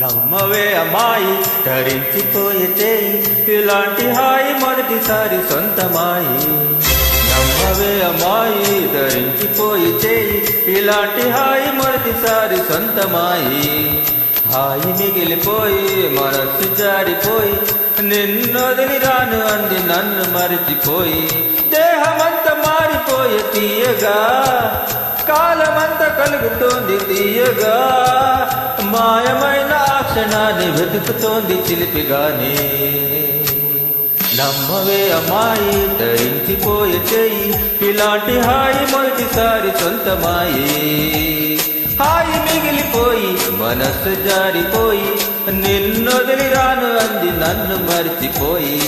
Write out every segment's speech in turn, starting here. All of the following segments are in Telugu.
నమ్మవే అమ్మాయి ధరించిపోయే చేయి ఇలాంటి హాయి మొదటిసారి సొంతమాయి. నమ్మవే అమ్మాయి ధరించిపోయే చేయి ఇలాంటి హాయి మొదటిసారి సొంతమాయి. హాయి మిగిలిపోయి మనస్సు జారిపోయి నిన్నొదిలి రాను అంది నన్ను మరిచిపోయి. దేహమంతా మారిపోయే తీయగా కాలమంతా కలుగుతోంది తీయగా. మాయమైన ఆ క్షణాన్ని వెతుకుతోంది చిలిపిగానే. నమ్మవే అమ్మాయి ధరించిపోయే చెయ్యి ఇలాంటి హాయి మొదటిసారి సొంతమాయి. హాయి మిగిలిపోయి మనస్సు జారిపోయి నిన్నొదిలి రాను అంది నన్ను మరిచిపోయి.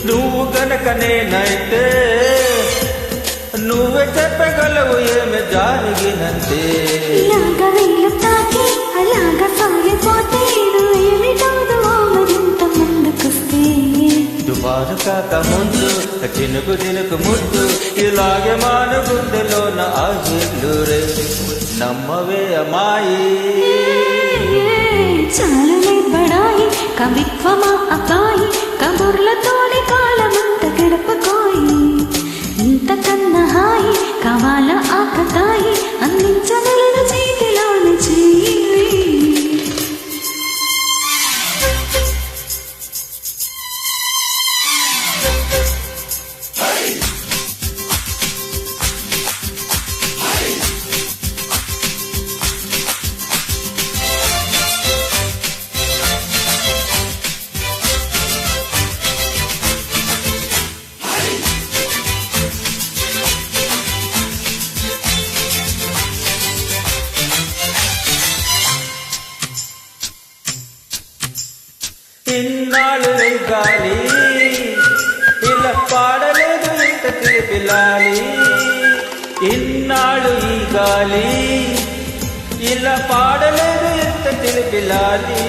నువ్వు గనక నేనైతే నువ్వే చెప్పగలవు ఏమి జరిగినంతే. దుబారు కాక ముందు చినుకు చినుకు ముద్దు ఇలాగే మాను గుండెలోన ఆగిళ్ళు రే. నమ్మవే అమ్మాయి చాలులే బడాయి కవిత్వమా అకాయి కబుర్లతోనే కాలమంత గడపకోయి. ఇంతకన్నా హాయి కావాల ఆకతాయి అందించగలను చేతిలోని చేయి. ఇన్నాళ్ళు గాలి ఇలా పాడలేదు ఇంత చిలిపిలాలి. ఇన్నాళ్ళు ఈ గాలి ఇలా పాడలేదు ఇంత చిలిపిలాలి.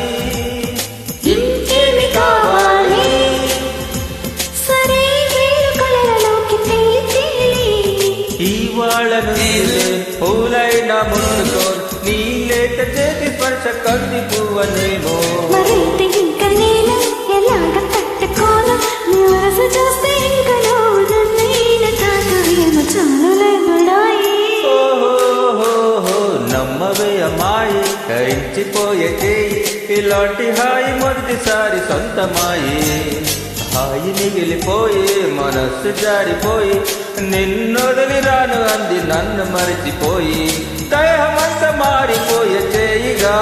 ఇంకేమి కావాలి సరే వేలు కలలలోకి తేలి ఇవాళను పూలైన ముట్టుకో నీ లేత చేతి స్పర్శ కంది పువ్వనేమో. నమ్మవే అమ్మాయి ధరించిపోయే చేయి ఇలాంటి హాయి మొదటిసారి సొంతమాయి. హాయి మిగిలిపోయి మనస్సు జారిపోయి నిన్నొదిలి రాను అంది నన్ను మరిచిపోయి. దేహమంతా మారిపోయే చేయిగా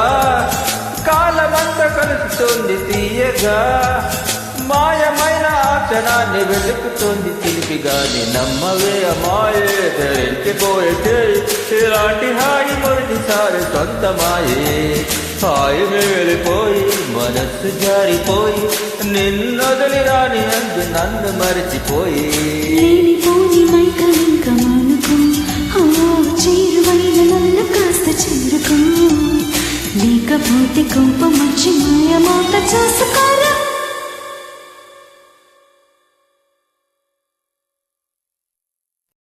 కాలమంతా కలుపుతోంది తీయగా. మాయమైన ఆ క్షణాన్ని వెతుకుతోంది చిలిపిగాని. నమ్మవే అమ్మాయి ధరించిపోయే చేయి ఇలాంటి హాయి మొదటిసారి సొంతమాయి. హాయి మిగిలిపోయి మనస్సు జారిపోయి నిన్నొదిలి రాని అందు నన్ను మరిచిపోయి. లేకపోతే కోపం వచ్చి మాయమాత చేసుకోరా.